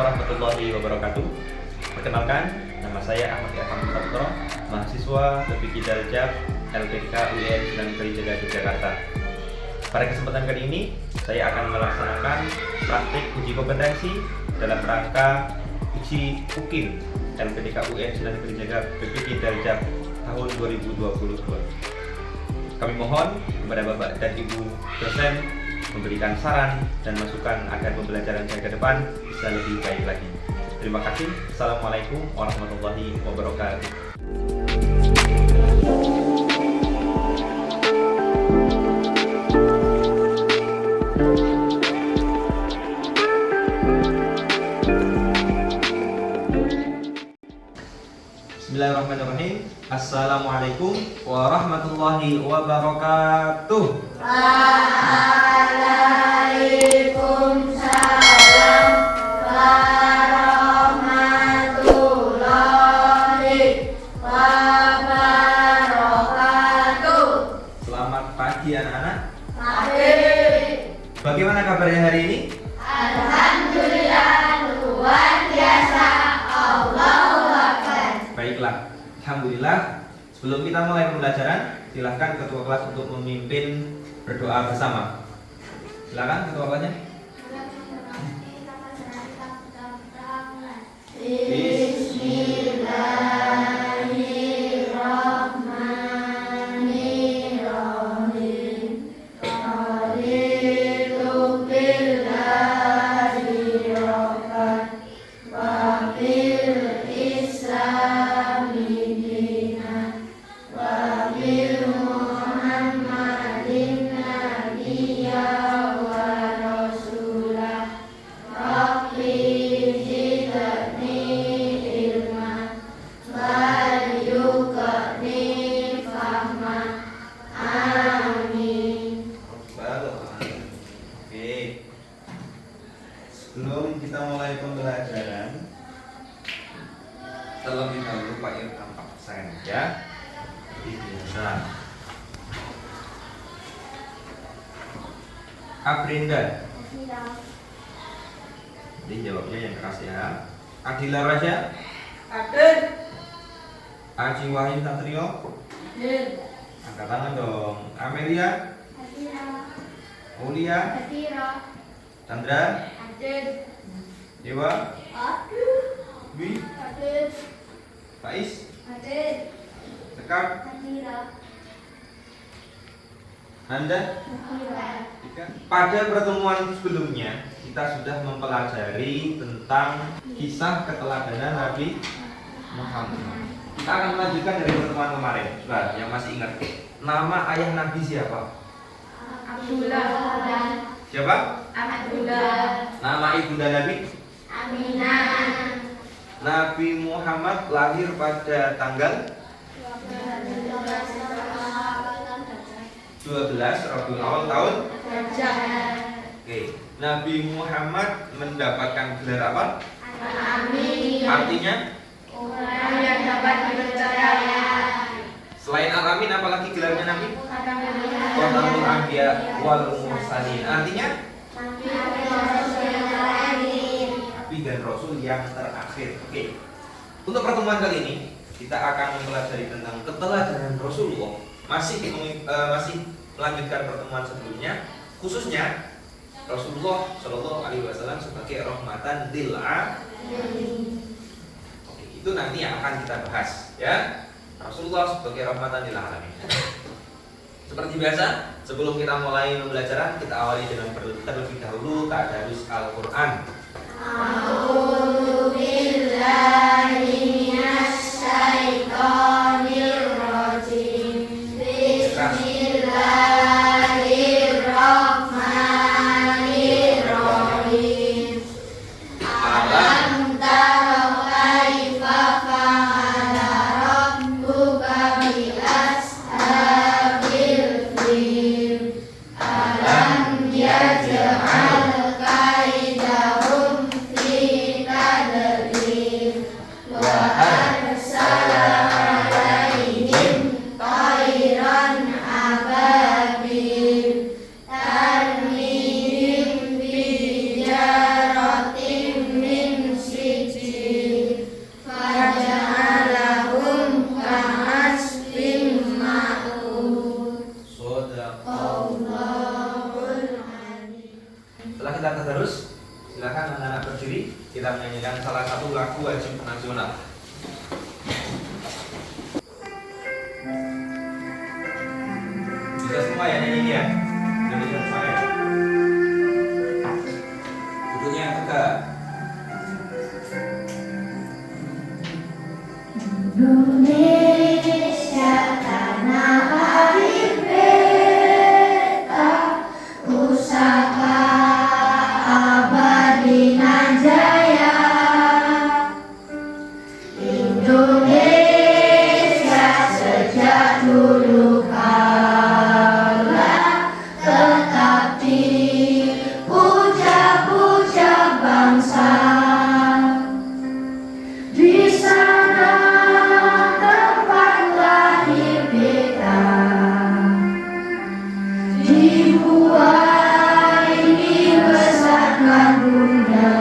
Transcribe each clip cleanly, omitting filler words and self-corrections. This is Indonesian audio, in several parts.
warahmatullahi wabarakatuh. Perkenalkan, nama saya Ahmad Irfan Putro, mahasiswa Fikih Darajat LPK UIN Sunan Kalijaga Yogyakarta. Pada kesempatan kali ini, saya akan melaksanakan praktik uji kompetensi dalam rangka uji UKIN LPDK UIN Sunan Kalijaga Fikih Darajat tahun 2022. Kami mohon kepada Bapak dan Ibu dosen memberikan saran dan masukan agar pembelajaran saya ke depan bisa lebih baik lagi. Terima kasih. Assalamualaikum warahmatullahi wabarakatuh. Bismillahirrahmanirrahim. Assalamualaikum warahmatullahi wabarakatuh. Waalaikumsalam warahmatullahi wabarakatuh. Selamat pagi anak-anak. Pagi. Bagaimana kabarnya hari ini? Alhamdulillah, luar biasa. Allahu Akbar. Baiklah, alhamdulillah. Sebelum kita mulai pembelajaran, silahkan ketua kelas untuk memimpin berdoa bersama. Silakan ketua kelasnya. Bismillahirrahmanirrahim. Raditu billahi rabban wa bil islami dinan wa bil Muhammadin nabiyya wa rasulah. Rabbi zidni ilman warzuqni fahman. Amin. Oke. Sebelum kita mulai pembelajaran, terlebih dahulu Pak Irfan absen ya. Biasa. Aprinda. Jadi jawabnya yang keras ya. Adila Raja. Hadir. Aji Wahyu Satrio. Hadir. Angkat tangan dong. Amelia. Aulia. Chandra. Hadir. Dewa. Aduh. Dwi. Hadir. Faiz. Hadir. Sekar. Hadir. Anda. Pada pertemuan sebelumnya kita sudah mempelajari tentang kisah keteladanan Nabi Muhammad. Kita akan melanjutkan dari pertemuan kemarin. Sudah, yang masih ingat nama ayah Nabi siapa? Abdullah. Siapa? Abdullah. Nama ibunda Nabi? Aminah. Nabi Muhammad lahir pada tanggal 12 Rabiul Awal tahun. Oke. Nabi Muhammad mendapatkan gelar apa? Amin. Artinya Orang yang dapat dipercaya. selain Al-Amin apalagi gelarnya Nabi? Khatamul Anbiya wal Mursalin. Artinya Nabi dan Rasul yang terakhir. Oke. Untuk pertemuan kali ini kita akan mempelajari tentang keteladanan Rasulullah. Masih melanjutkan pertemuan sebelumnya, khususnya Rasulullah Shallallahu Alaihi Wasallam sebagai rahmatan lil alamin. Oke, itu nanti yang akan kita bahas ya. Rasulullah sebagai rahmatan lil alamin. Seperti biasa, sebelum kita mulai pembelajaran, kita awali dengan terlebih dahulu tadarus Al-Qur'an. A'udzu billahi minasy syaithanir rajim. Bismillahirrahmanirrahim. Alam tara kaifa fa'ala rabbuka bi ashabil fil. Alam yaj'al kaidahum kita menyanyikan salah satu lagu wajib nasional. Bisa semua ya nyanyi ya? Indonesia semua ya? Duduknya yang tegak. Indonesia tanah air beta, pusaka abadi nan jaya. Indonesia sejak dulu kala tetap dipuja-puja bangsa. Di sana tempat lahir beta, dibuai dibesarkan bunda,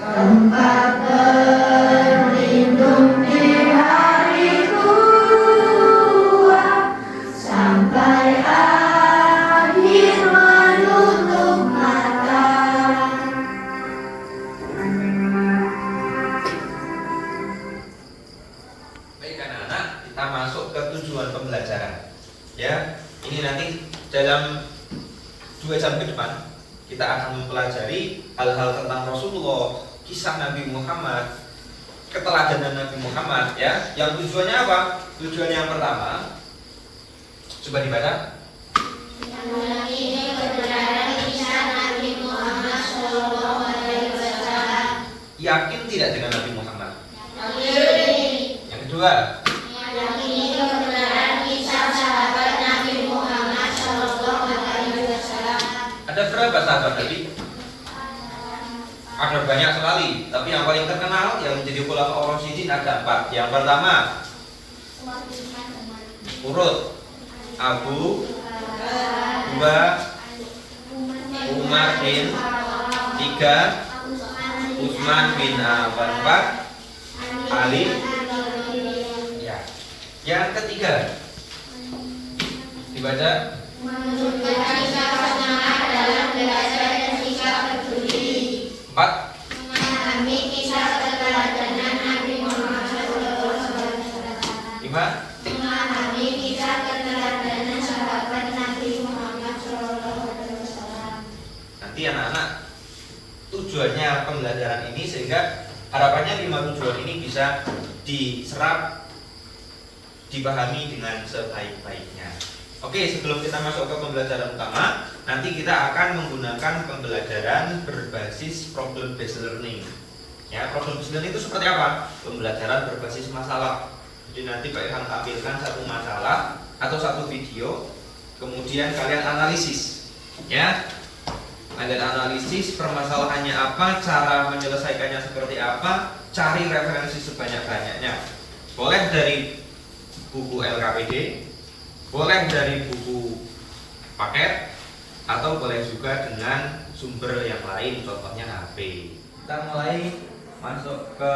tempat berlindung di hari tua, sampai akhir menutup mata. Baik anak-anak, kita masuk ke tujuan pembelajaran. Ya, ini nanti dalam 2 jam ke depan kita akan mempelajari hal-hal tentang Rasulullah, kisah Nabi Muhammad, keteladanan Nabi Muhammad. Ya, yang tujuannya apa? Tujuannya yang pertama, coba dibaca. Ini kebenaran kisah Nabi Muhammad Sallallahu Alaihi Wasallam. Yakin tidak dengan Nabi Muhammad? Yakin. Yang kedua, Yakini kebenaran kisah sahabat Nabi Muhammad Sallallahu Alaihi Wasallam. ada berapa sahabat Nabi? Ada banyak sekali, tapi yang paling terkenal yang menjadi khulafaur rasyidin ada 4. Yang pertama, urut Abu, 2 Umar bin, 3 Utsman bin Affan, 4 Ali. Ya. Yang ketiga, dibaca. Menunjukkan sikap semangat dalam belajar dan sikap peduli. 4 Memahami kisah keteladanan Nabi Muhammad Sallallahu Alaihi Wasallam. 5 Memahami kisah keteladanan sahabat Nabi Muhammad Sallallahu Alaihi Wasallam. Nanti anak-anak, tujuannya pembelajaran ini sehingga harapannya 5 tujuan ini bisa diserap, dipahami dengan sebaik-baiknya. Oke, sebelum kita masuk ke pembelajaran utama, nanti kita akan menggunakan pembelajaran berbasis problem based learning. Ya, problem based learning itu seperti apa? Pembelajaran berbasis masalah. Jadi nanti Pak Ilham tampilkan satu masalah atau satu video, kemudian kalian analisis. Ya, kalian analisis permasalahannya apa, cara menyelesaikannya seperti apa, cari referensi sebanyak-banyaknya. Boleh dari buku LKPD, boleh dari buku paket, atau boleh juga dengan sumber yang lain, contohnya HP. Kita mulai masuk ke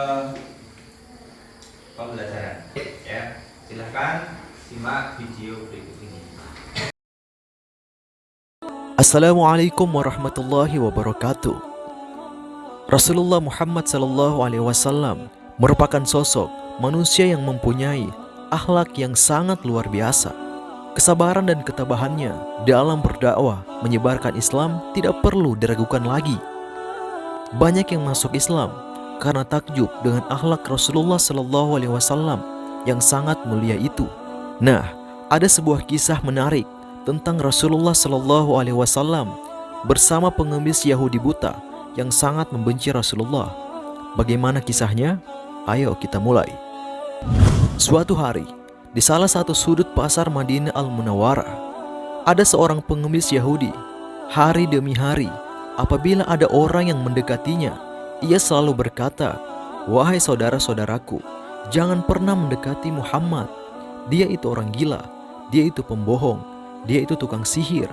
pembelajaran. Ya, silahkan simak video berikut ini. Assalamualaikum warahmatullahi wabarakatuh. Rasulullah Muhammad sallallahu alaihi wasallam merupakan sosok manusia yang mempunyai akhlak yang sangat luar biasa. Kesabaran dan ketabahannya dalam berdakwah menyebarkan Islam tidak perlu diragukan lagi. Banyak yang masuk Islam karena takjub dengan akhlak Rasulullah sallallahu alaihi wasallam yang sangat mulia itu. Nah, ada sebuah kisah menarik tentang Rasulullah sallallahu alaihi wasallam bersama pengemis Yahudi buta yang sangat membenci Rasulullah. Bagaimana kisahnya? Ayo kita mulai. Suatu hari, di salah satu sudut pasar Madinah Al-Munawwarah, ada seorang pengemis Yahudi. Hari demi hari, apabila ada orang yang mendekatinya, ia selalu berkata, "Wahai saudara-saudaraku, jangan pernah mendekati Muhammad. Dia itu orang gila, dia itu pembohong, dia itu tukang sihir.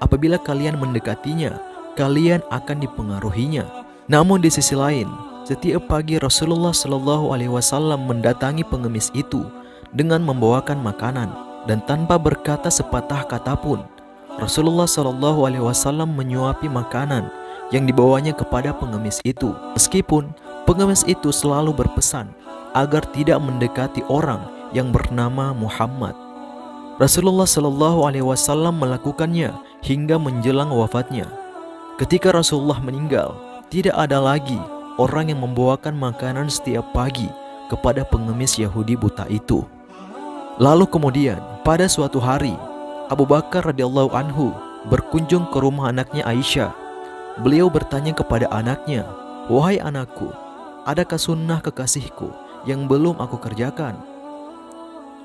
Apabila kalian mendekatinya, kalian akan dipengaruhinya." Namun di sisi lain, setiap pagi Rasulullah Shallallahu Alaihi Wasallam mendatangi pengemis itu dengan membawakan makanan, dan tanpa berkata sepatah kata pun, Rasulullah Shallallahu Alaihi Wasallam menyuapi makanan yang dibawanya kepada pengemis itu. Meskipun pengemis itu selalu berpesan agar tidak mendekati orang yang bernama Muhammad. Rasulullah Shallallahu Alaihi Wasallam melakukannya hingga menjelang wafatnya. Ketika Rasulullah meninggal, tidak ada lagi orang yang membawakan makanan setiap pagi kepada pengemis Yahudi buta itu. Lalu kemudian pada suatu hari, Abu Bakar radhiyallahu anhu berkunjung ke rumah anaknya Aisyah. Beliau bertanya kepada anaknya, "Wahai anakku, adakah sunnah kekasihku yang belum aku kerjakan?"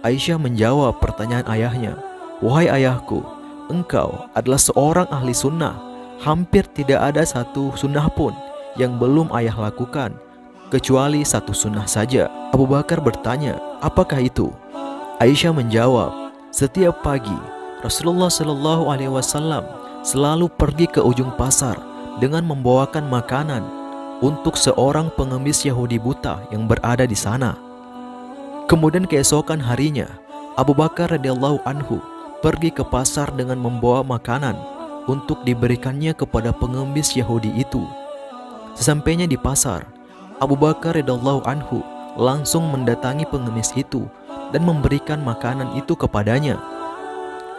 Aisyah menjawab pertanyaan ayahnya, "Wahai ayahku, engkau adalah seorang ahli sunnah. Hampir tidak ada satu sunnah pun yang belum ayah lakukan, kecuali satu sunnah saja." Abu Bakar bertanya, "Apakah itu?" Aisyah menjawab, "Setiap pagi Rasulullah Shallallahu Alaihi Wasallam selalu pergi ke ujung pasar dengan membawakan makanan untuk seorang pengemis Yahudi buta yang berada di sana." Kemudian keesokan harinya, Abu Bakar radhiyallahu anhu pergi ke pasar dengan membawa makanan untuk diberikannya kepada pengemis Yahudi itu. Sesampainya di pasar, Abu Bakar radhiyallahu anhu langsung mendatangi pengemis itu dan memberikan makanan itu kepadanya.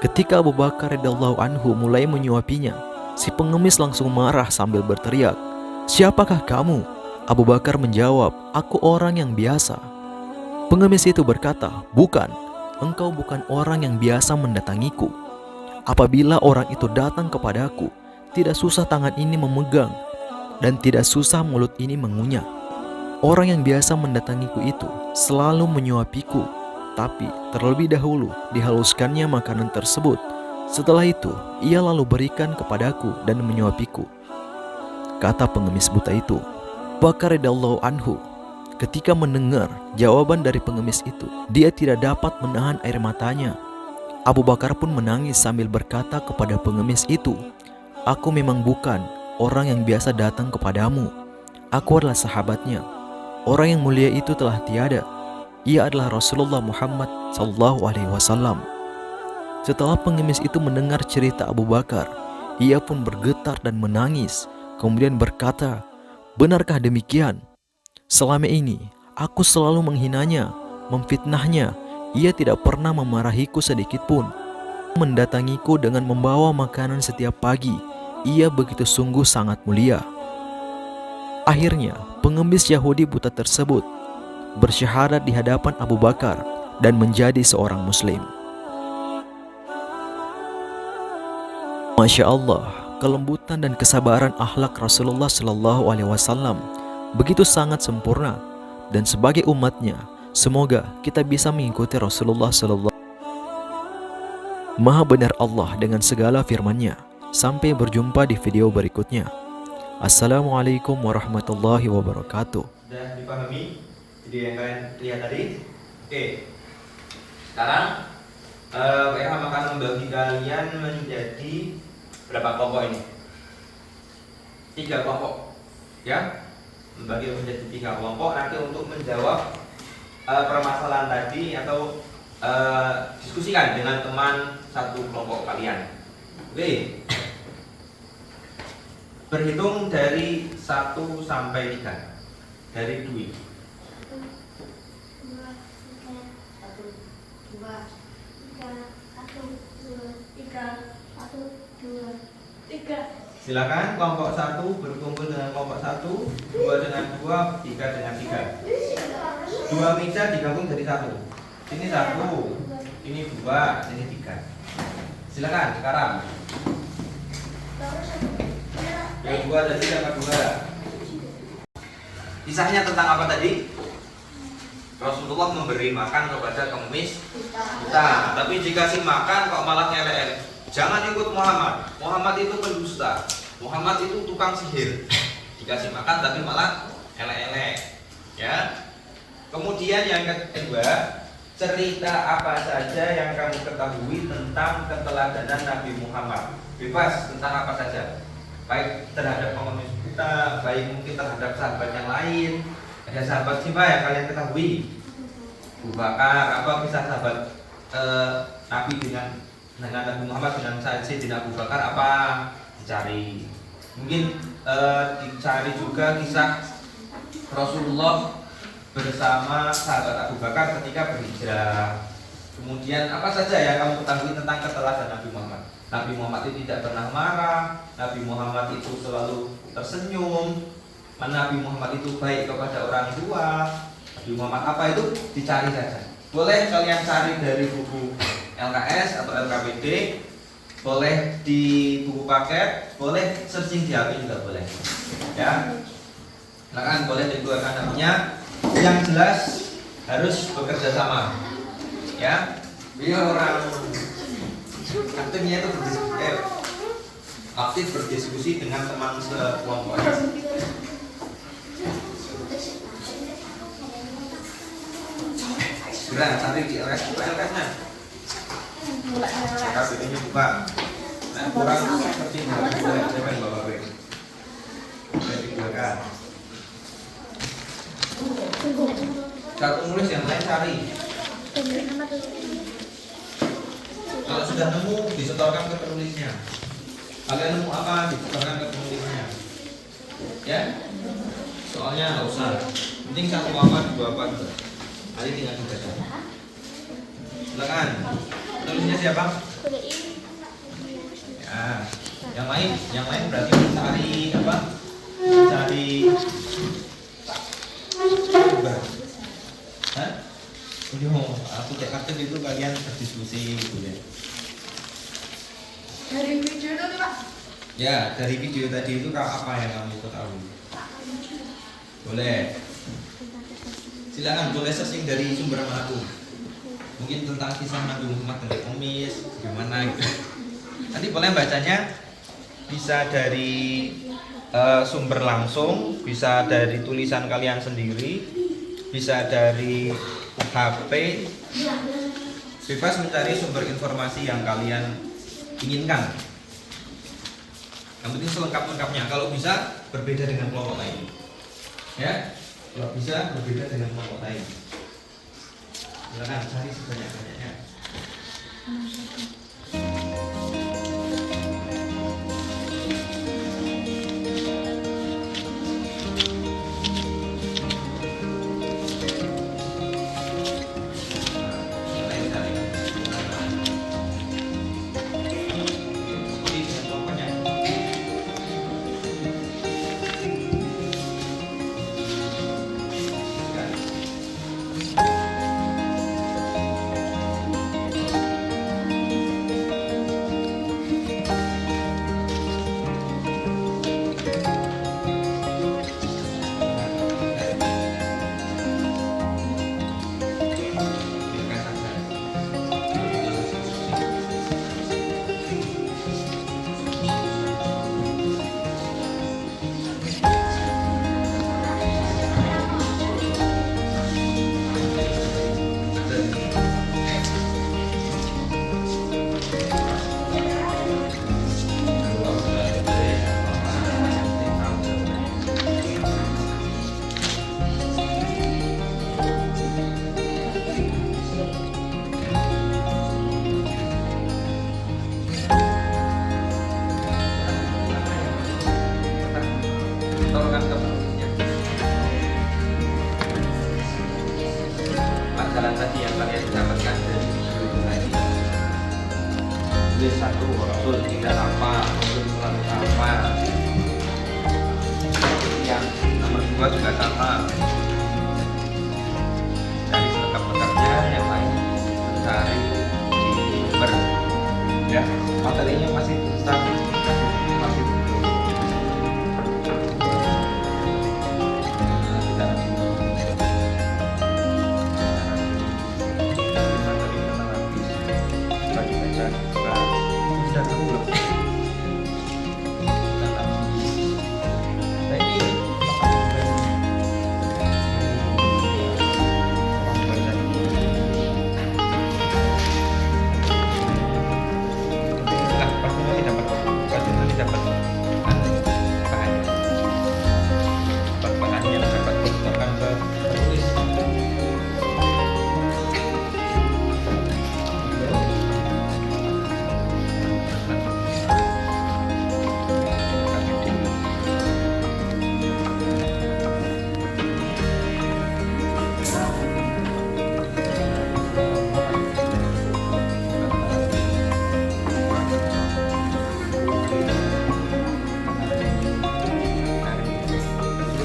Ketika Abu Bakar radhiyallahu anhu mulai menyuapinya, si pengemis langsung marah sambil berteriak, "Siapakah kamu?" Abu Bakar menjawab, "Aku orang yang biasa." Pengemis itu berkata, "Bukan, engkau bukan orang yang biasa mendatangiku. Apabila orang itu datang kepadaku, tidak susah tangan ini memegang dan tidak susah mulut ini mengunyah. Orang yang biasa mendatangiku itu selalu menyuapiku, tapi terlebih dahulu dihaluskannya makanan tersebut. Setelah itu, ia lalu berikan kepadaku dan menyuapiku," kata pengemis buta itu. Bakar radhiyallahu anhu ketika mendengar jawaban dari pengemis itu, dia tidak dapat menahan air matanya. Abu Bakar pun menangis sambil berkata kepada pengemis itu, "Aku memang bukan orang yang biasa datang kepadamu. Aku adalah sahabatnya. Orang yang mulia itu telah tiada. Ia adalah Rasulullah Muhammad Sallallahu Alaihi Wasallam." Setelah pengemis itu mendengar cerita Abu Bakar, ia pun bergetar dan menangis. Kemudian berkata, "Benarkah demikian? Selama ini aku selalu menghinanya, memfitnahnya. Ia tidak pernah memarahiku sedikit pun. Mendatangiku dengan membawa makanan setiap pagi. Ia begitu sungguh sangat mulia." Akhirnya, pengemis Yahudi buta tersebut bersyahadat di hadapan Abu Bakar dan menjadi seorang muslim. Masya Allah, kelembutan dan kesabaran akhlak Rasulullah Shallallahu Alaihi Wasallam begitu sangat sempurna, dan sebagai umatnya, semoga kita bisa mengikuti Rasulullah Shallallahu. Maha benar Allah dengan segala firman-Nya. Sampai berjumpa di video berikutnya. Assalamualaikum warahmatullahi wabarakatuh. Sudah dipahami video yang kalian lihat tadi? Oke. Sekarang Ilham akan membagi kalian menjadi berapa kelompok ini? 3 kelompok, ya. Membagi menjadi 3 kelompok nanti untuk menjawab permasalahan tadi atau diskusikan dengan teman satu kelompok kalian. Oke. Berhitung dari 1 sampai 3. Dari Dwi. 3. Silakan kelompok 1 berkumpul dengan kelompok 1, 2 dengan 2, 3 dengan 3. 2 meja digabung jadi 1. Ini 1, ini 2, ini 3. Silakan sekarang. Yang 2 tadi dapat 2. Kisahnya tentang apa tadi? Rasulullah memberi makan kepada pengemis buta, tapi dikasih makan kok malah ngelek-ngelek. Jangan ikut Muhammad. Muhammad itu pendusta. Muhammad itu tukang sihir. Dikasih makan tapi malah elek-elek. Ya. Kemudian yang kedua, cerita apa saja yang kamu ketahui tentang keteladanan Nabi Muhammad. Bebas tentang apa saja. Baik terhadap pengemis buta, baik mungkin terhadap sahabat yang lain. Ada sahabat siapa yang kalian ketahui? Abu Bakar, apa kisah sahabat Nabi dengan Nabi Muhammad dengan Sayyidina Abu Bakar apa? Dicari. Mungkin dicari juga kisah Rasulullah bersama sahabat Abu Bakar ketika berhijrah. Kemudian apa saja yang kamu ketahui tentang keteladan Nabi Muhammad? Nabi Muhammad itu tidak pernah marah, Nabi Muhammad itu selalu tersenyum, Nabi Muhammad itu baik kepada orang tua. Nabi Muhammad apa itu? Dicari saja. Boleh kalian cari dari buku LKS atau LKPD, boleh di buku paket, boleh searching di HP juga boleh. Ya, silakan boleh dikeluarkan namanya. Yang jelas harus bekerja sama. Ya, biar orang aktifnya itu aktif berdiskusi dengan teman sekelompok. Segera cari di LKS, buka LKS-nya. KPD-nya buka. Nah, kurang seperti boleh bapak gue. Boleh digunakan. Kalau nulis yang lain cari. Kalau sudah nemu disetorkan ke penulisnya. Kalian nemu apa disetorkan ke penulisnya. Ya? Soalnya nggak usah. Penting satu apa dua apa. Kali tinggal dibaca. Silakan. Penulisnya siapa? Ya. Yang lain berarti mencari apa? Mencari Hah? Aku cek aktif itu kalian berdiskusi gitu ya. Dari video itu Pak? Ya, dari video tadi itu apa yang kamu ketahui? Boleh. Silakan boleh searching dari sumber manapun. Mungkin tentang kisah Nabi Muhammad dengan Komis, gimana gitu. Nanti boleh bacanya bisa dari sumber langsung, bisa dari tulisan kalian sendiri, bisa dari HP, bebas mencari sumber informasi yang kalian inginkan. Yang penting selengkap-lengkapnya. Kalau bisa berbeda dengan kelompok lain. Ya, kalau bisa berbeda dengan kelompok lain. Silakan cari sebanyak-banyaknya. Pelajaran tadi yang kalian dapatkan dari video itu tadi. Tulis satu, Rasul tidak apa, Rasul selalu apa. Yang nomor dua juga sama. Dari selengkap-lengkapnya yang lain mencari di sumber. Ya, materinya masih tetap masih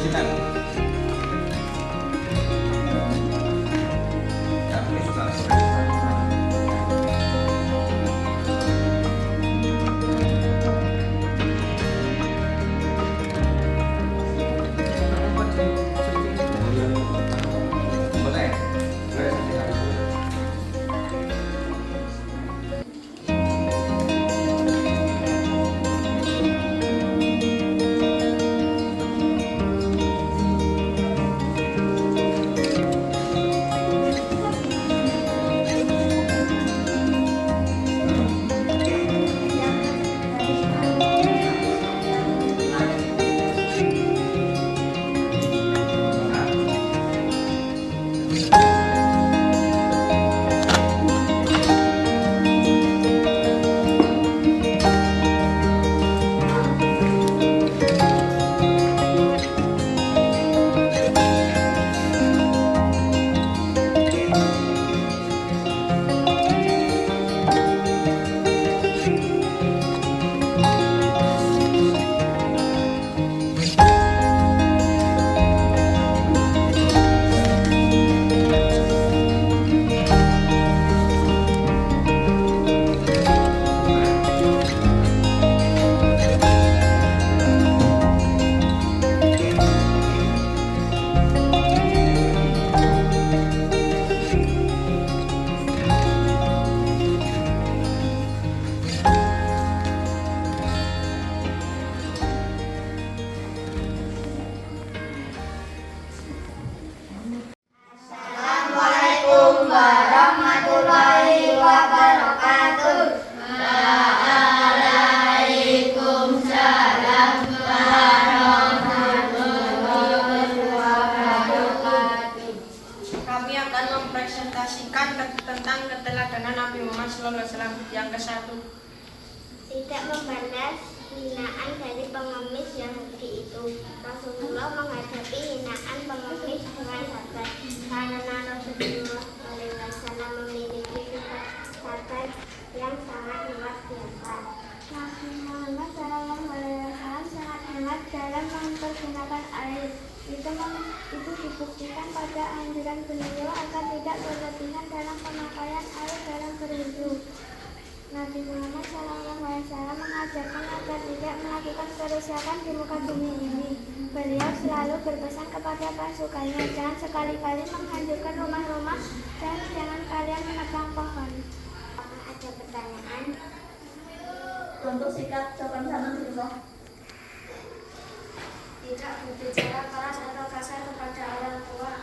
Sinan. Ya, ini sudah selesai. Assalamualaikum warahmatullahi wabarakatuh. Waalaikumsalam warahmatullahi wabarakatuh. Kami akan mempresentasikan tentang keteladanan Nabi Muhammad SAW. Yang ke-1, Tidak membalas hinaan dari pengemis Yahudi itu. Rasulullah menghadapi hinaan pengemis dengan sabar, karena Rasulullah SAW memiliki sifat sabar yang sangat luar biasa. Nabi Muhammad SAW sangat hemat dalam mempergunakan air. Itu dibuktikan pada anjuran beliau agar tidak berlebihan dalam pemakaian air dalam berwudu. Nabi Muhammad SAW mengajarkan agar tidak melakukan kerusakan di muka bumi ini. Beliau selalu berpesan kepada pasukannya, jangan sekali-kali menghancurkan rumah-rumah dan jangan kalian menebang pohon. Apakah ada pertanyaan? Untuk sikap sopan santun di rumah, Tidak berbicara keras atau kasar kepada orang tua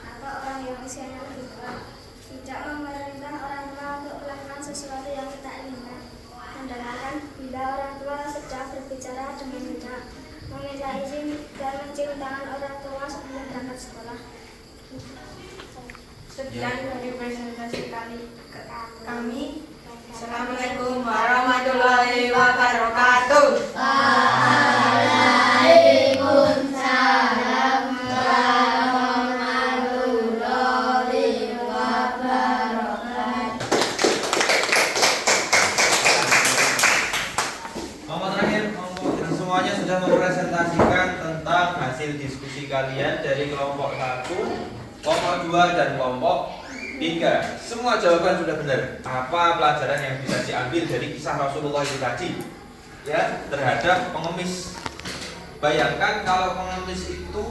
atau orang yang usianya lebih tua. Tidak memerintah orang tua untuk melakukan sesuatu yang kita inginkan. Mendengarkan bila orang tua sedang berbicara dengan kita. Meminta izin dan mencium tangan orang tua sebelum berangkat sekolah. sekian dari presentasi kami. Assalamualaikum warahmatullahi wabarakatuh. Waalaikumsalam warahmatullahi wabarakatuh. Kelompok terakhir, kelompok semuanya sudah mempresentasikan tentang hasil diskusi kalian dari kelompok 1, kelompok 2, dan kelompok 3. Semua jawaban sudah benar. Apa pelajaran yang bisa diambil dari kisah Rasulullah itu tadi? Ya, terhadap pengemis. Bayangkan kalau pengemis itu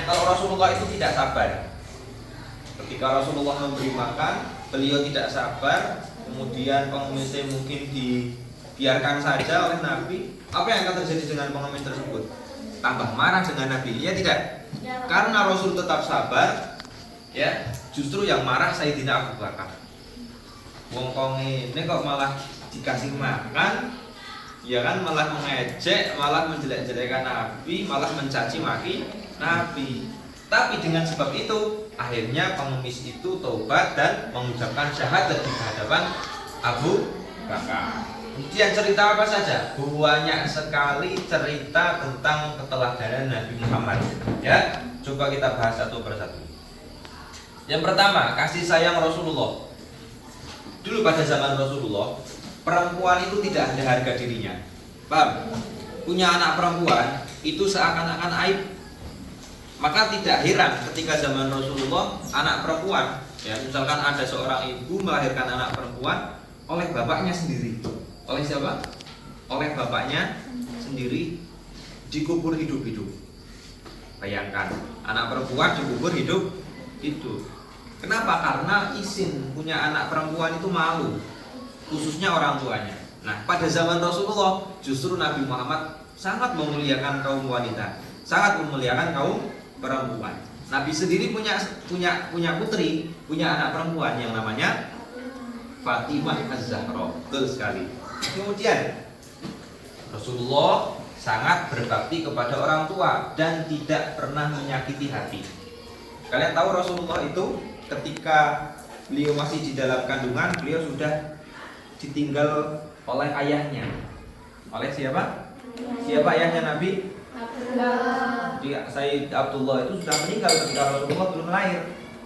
kalau Rasulullah itu tidak sabar. Ketika Rasulullah memberi makan, beliau tidak sabar. Kemudian pengemisnya mungkin dibiarkan saja oleh Nabi. Apa yang akan terjadi dengan pengemis tersebut? Tambah marah dengan Nabi, ya tidak? Karena Rasul tetap sabar, ya. Justru yang marah Sayyidina Abu Bakar. Wong ini kok malah dikasih makan, ya kan, malah mengejek, malah menjelek-jelekan Nabi, malah mencaci maki Nabi. Tapi dengan sebab itu, akhirnya pengemis itu taubat dan mengucapkan syahadat di hadapan Abu Bakar. Kemudian cerita apa saja? Banyak sekali cerita tentang keteladanan Nabi Muhammad. Ya, coba kita bahas satu persatu. Yang pertama, kasih sayang Rasulullah. Dulu pada zaman Rasulullah, perempuan itu tidak ada harga dirinya. Paham? punya anak perempuan itu seakan-akan aib. Maka tidak heran ketika zaman Rasulullah anak perempuan, ya misalkan ada seorang ibu melahirkan anak perempuan oleh bapaknya sendiri. Oleh siapa? Oleh bapaknya sendiri, dikubur hidup-hidup. Bayangkan, anak perempuan dikubur hidup-hidup. Kenapa? Karena izin punya anak perempuan itu malu, khususnya orang tuanya. Nah, pada zaman Rasulullah justru Nabi Muhammad sangat memuliakan kaum wanita, sangat memuliakan kaum perempuan. Nabi sendiri punya putri, punya anak perempuan yang namanya Fatimah Az-Zahra. Betul sekali. Kemudian Rasulullah sangat berbakti kepada orang tua dan tidak pernah menyakiti hati. Kalian tahu Rasulullah itu ketika beliau masih di dalam kandungan, beliau sudah ditinggal oleh ayahnya. Oleh siapa? Siapa ayahnya Nabi? Sayyid Abdullah itu sudah meninggal ketika Rasulullah belum lahir,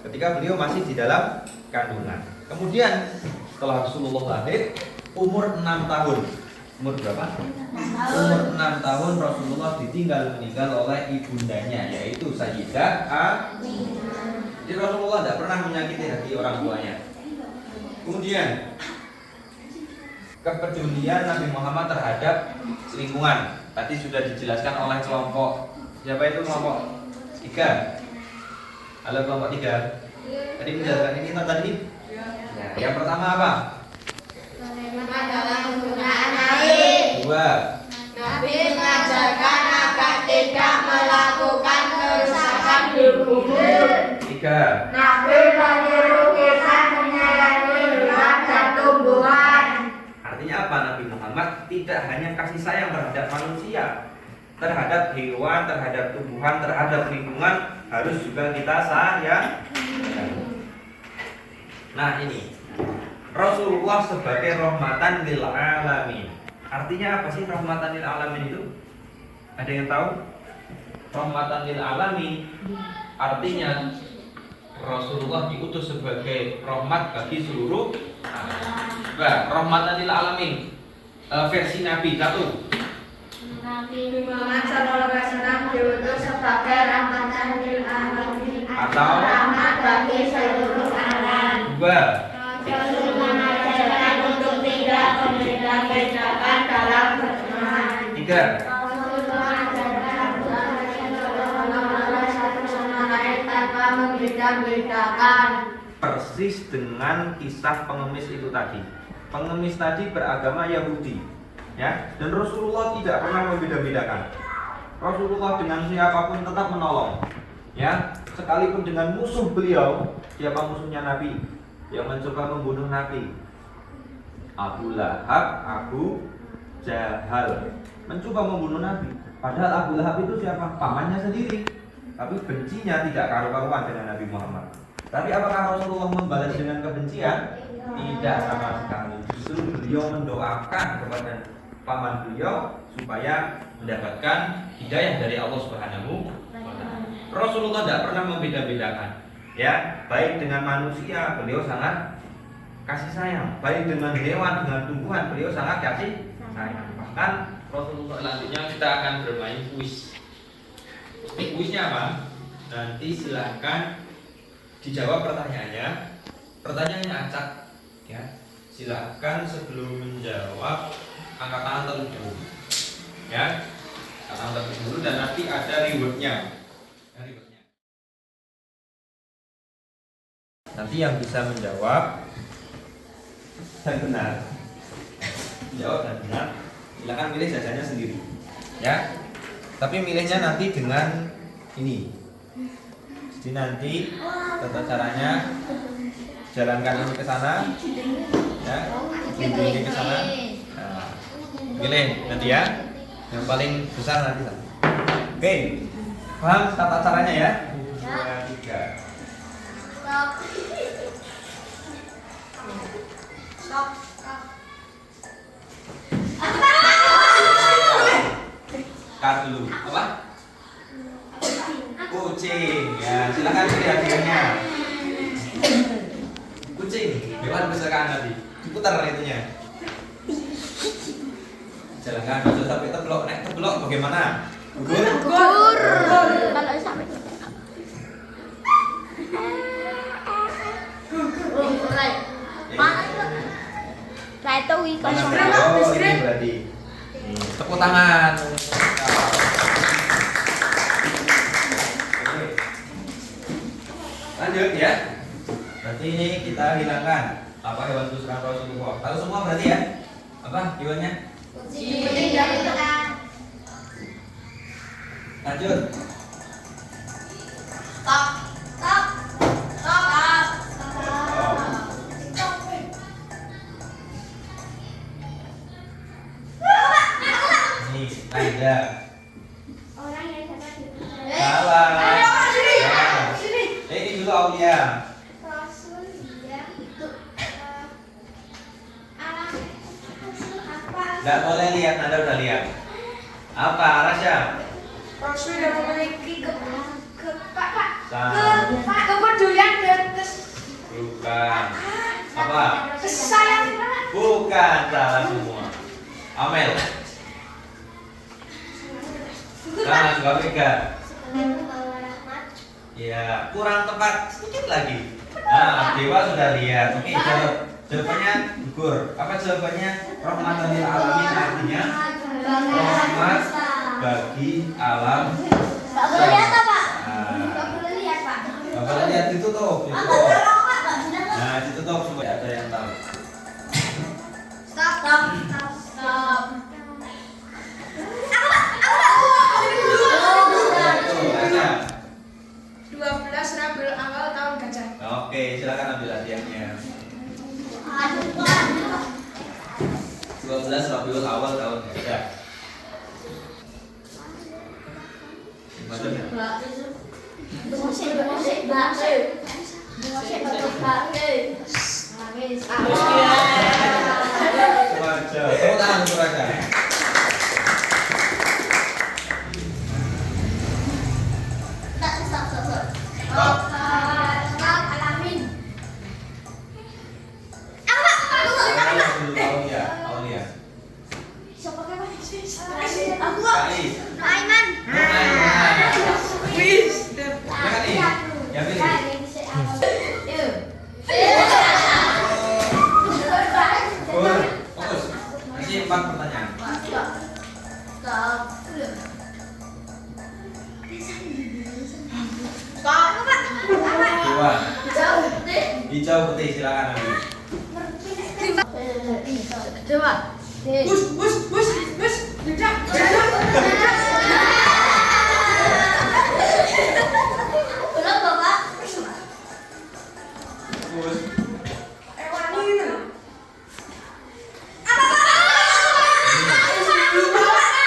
ketika beliau masih di dalam kandungan. Kemudian setelah Rasulullah lahir, umur 6 tahun. Umur berapa? Umur 6 tahun Rasulullah ditinggal meninggal oleh ibundanya, yaitu Sayyidah Aminah. Jadi Rasulullah tidak pernah menyakiti hati orang tuanya. Kemudian kepedulian Nabi Muhammad terhadap lingkungan tadi sudah dijelaskan oleh kelompok. Siapa itu kelompok 3? Halo kelompok 3. Tadi menjelaskan ini tadi. Ya, yang pertama apa? Bagaimana dalam penggunaan air. 2. Nabi mengajarkan agar tidak melakukan kerusakan di bumi. 3. Nabi menyuruh kita menyayangi hewan dan tumbuhan. Artinya apa? Nabi Muhammad tidak hanya kasih sayang terhadap manusia, terhadap hewan, terhadap tumbuhan, terhadap lingkungan harus juga kita sayang. Nah ini Rasulullah sebagai rahmatan lil alamin. Artinya apa sih rahmatan lil alamin itu? Ada yang tahu? Rahmatan lil alamin artinya Rasulullah diutus sebagai rahmat bagi seluruh alam. Nah, rahmatan lil alamin versi Nabi 1. Nabi Muhammad sallallahu alaihi wasallam diutus sebagai rahmatan lil alamin Atau rahmat bagi seluruh alam. 2. Rasul mengajarkan untuk tidak Membeda-bedakan dalam berteman. 3. Rasul mengajarkan Satu sama lain tanpa membeda-bedakan. Persis dengan kisah pengemis itu tadi. Pengemis tadi beragama Yahudi, ya, dan Rasulullah tidak pernah membeda-bedakan. Rasulullah dengan siapapun tetap menolong, ya, sekalipun dengan musuh beliau. Siapa musuhnya Nabi? Yang mencoba membunuh Nabi? Abu Lahab, Abu Jahal mencoba membunuh Nabi. Padahal Abu Lahab itu siapa? Pamannya sendiri. Tapi bencinya tidak karu-karuan dengan Nabi Muhammad. Tapi apakah Rasulullah membalas dengan kebencian? Tidak sama sekali. Justru beliau mendoakan kepada paman beliau supaya mendapatkan hidayah dari Allah Subhanahu wa Ta'ala. Rasulullah tidak pernah membeda-bedakan, ya, baik dengan manusia beliau sangat kasih sayang, baik dengan hewan, dengan tumbuhan beliau sangat kasih sayang. Bahkan Rasulullah selanjutnya kita akan bermain kuis. Ini kuisnya apa? Nanti silahkan dijawab pertanyaannya. Pertanyaannya acak, ya. Silahkan sebelum menjawab angkat tangan terlebih dahulu, ya. Angkat tangan terlebih dahulu dan nanti ada rewardnya. Nanti yang bisa menjawab dan benar, menjawab dan benar, silakan pilih jajannya sendiri, ya. Tapi milihnya nanti dengan ini. Jadi nanti tata caranya jalankan ini ke sana, ya, ini ke sana. Nah, pilih nanti ya, yang paling besar nanti. Oke, paham tata caranya ya? 2, 3. Stop. Cut dulu. Apa? Kucing. Ya, silakan pilih hadiahnya. Kucing. Hewan kesukaan tadi. Diputar itunya. Silakan maju sampai teblok, naik teblok bagaimana? Gugur? Gugur. Kalau sampai Nah itu wikon Oh, ini berarti. Tepuk tangan. Oke. Lanjut ya. Berarti ini kita hilangkan apa hewan kesukaan Rasulullah. Tahu semua berarti ya? Apa hewannya? Lanjut. Ini tanda. orang yang dapat dipercaya Salah. Ini dulu Aulia. Rasul dia itu alam apa? Nggak boleh lihat, Anda udah lihat. Apa Rasya? Rasul yang memiliki Salah. kepedulian dan Bukan. Apa? kesayangan. Bukan, salah semua. Amel. Salah juga Vega. Membawa rahmat. Ya, kurang tepat sedikit lagi. Nah, Dewa sudah lihat. Oke, jawabannya gugur. Apa jawabannya? Rahmatan lil alamin artinya rahmat bagi alam. Pak boleh lihat Pak? Nah, Pak boleh lihat Pak? Nggak boleh lihat ditutup. Nah, ditutup supaya ada yang tahu. Stop. Tuh, Rasya. 12 Rabiul Awal tahun gajah. Oke, silakan ambil hadiahnya. 12 Rabiul Awal tahun gajah. Macam ya? Raja. Tepuk tangan untuk Raja. Siapa yang belum tahu ya? Aulia. Kali. Aiman. Jangan nih. Yang pilih. Pur, fokus. Masih 4 pertanyaan. Dua. Hijau putih silakan ambil. Fokus.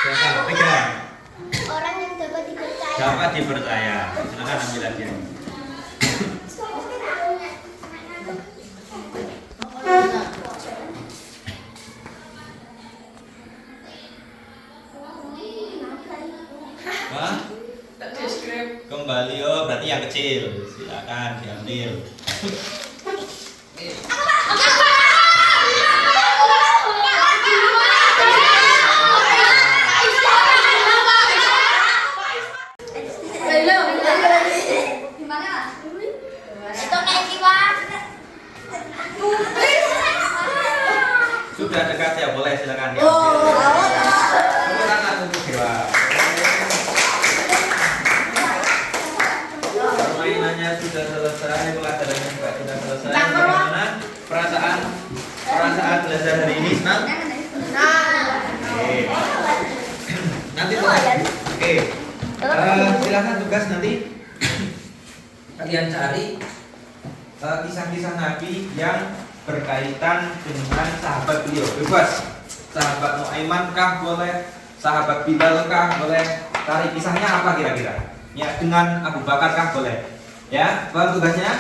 Silakan pegang. Orang yang dapat dipercaya. Dapat dipercaya. Silakan ambil hadiah. Wah, Tak deskrip. kembali oh berarti yang kecil. Silakan diambil. Sudah dekat ya, boleh silakan diambil. Tepuk tangan untuk Dewa. Permainannya sudah selesai, pelajarannya juga sudah selesai. Bagaimana perasaan belajar hari ini? Senang? Oke. Nanti oke. Silakan tugas nanti kalian cari kisah-kisah Nabi yang berkaitan dengan sahabat beliau. Bebas. Sahabat Nuaiman kah boleh, sahabat Bilal kah boleh. Cari kisahnya apa kira-kira? Ya, dengan Abu Bakar kah boleh. Ya, paham tugasnya?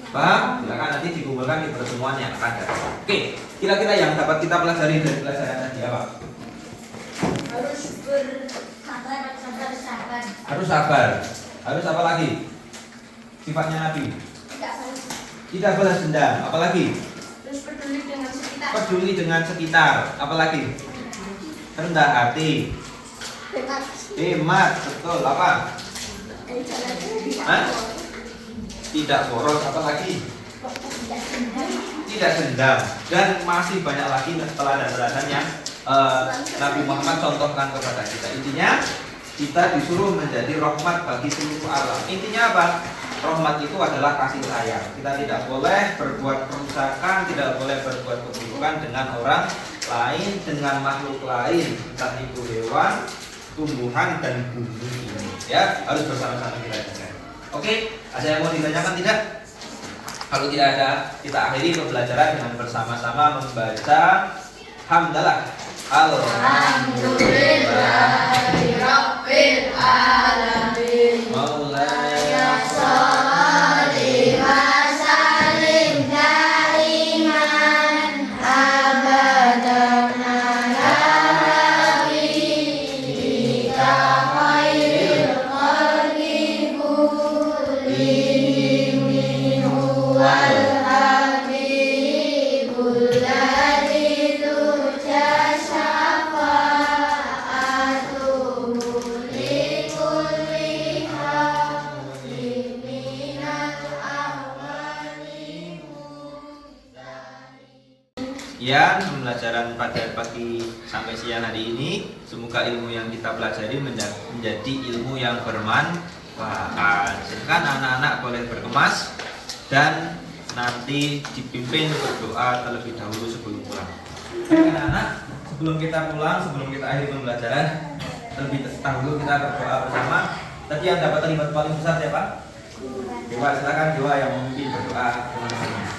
Paham? Silakan nanti dikumpulkan di pertemuan yang akan datang. Oke, kira-kira yang dapat kita pelajari dari pelajaran tadi apa? Harus sabar. Harus apa lagi? Sifatnya Nabi. Tidak balas dendam. Apalagi? Terus peduli dengan sekitar. Peduli dengan sekitar. Apalagi? rendah hati, hemat, betul. Apa? Hah? Tidak boros, apa lagi? Tidak dendam, dan masih banyak lagi teladan-teladan yang Nabi Muhammad contohkan kepada kita. Intinya kita disuruh menjadi rahmat bagi seluruh alam. Intinya apa? Rahmat itu adalah kasih sayang. Kita tidak boleh berbuat kerusakan, tidak boleh berbuat keburukan dengan orang lain, dengan makhluk lain, entah itu hewan, tumbuhan, dan bumi ini. Ya, harus bersama-sama kita jaga. Oke, ada yang mau ditanyakan tidak? Kalau tidak ada, kita akhiri pembelajaran dengan bersama-sama membaca hamdalah. Alhamdulillahirabbil alamin. Maulaya Sholli wa sallim daiman abadan ala habibika khairil khalqi kullihim huwal habibul ladzi turja syafa'atuhu likulli haqqin minal awwali. Ya, pembelajaran pada pagi sampai siang hari ini, semoga ilmu yang kita pelajari menjadi ilmu yang bermanfaat. Silakan anak-anak boleh berkemas dan nanti dipimpin berdoa terlebih dahulu sebelum pulang. Baik anak-anak, sebelum kita pulang, sebelum kita akhiri pembelajaran, terlebih dahulu kita berdoa bersama. Tadi yang dapat kalimat paling besar siapa? Dewa, silakan Dewa yang memimpin berdoa teman-teman.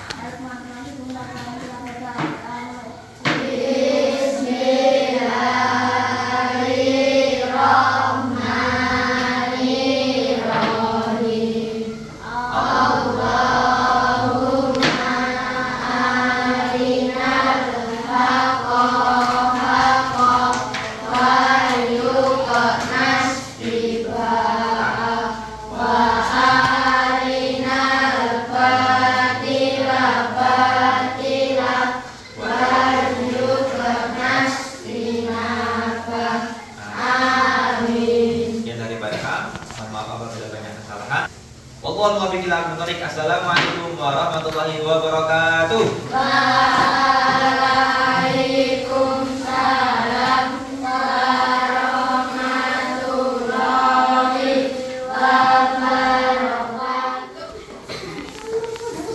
Wallahu a'lam bishawab. Assalamualaikum warahmatullahi wabarakatuh. Waalaikumsalam warahmatullahi wabarakatuh.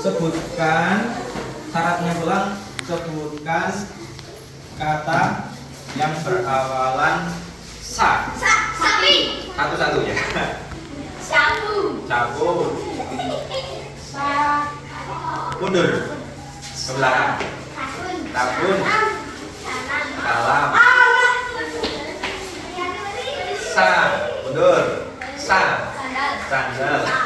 Sebutkan syaratnya pulang. Sebutkan kata yang berawalan sa. Sapi. Satu-satu ya. Sapu. Sapu. Mundur ke belakang. Tabun. Salam. Sa. Mundur. Sa. Sandal.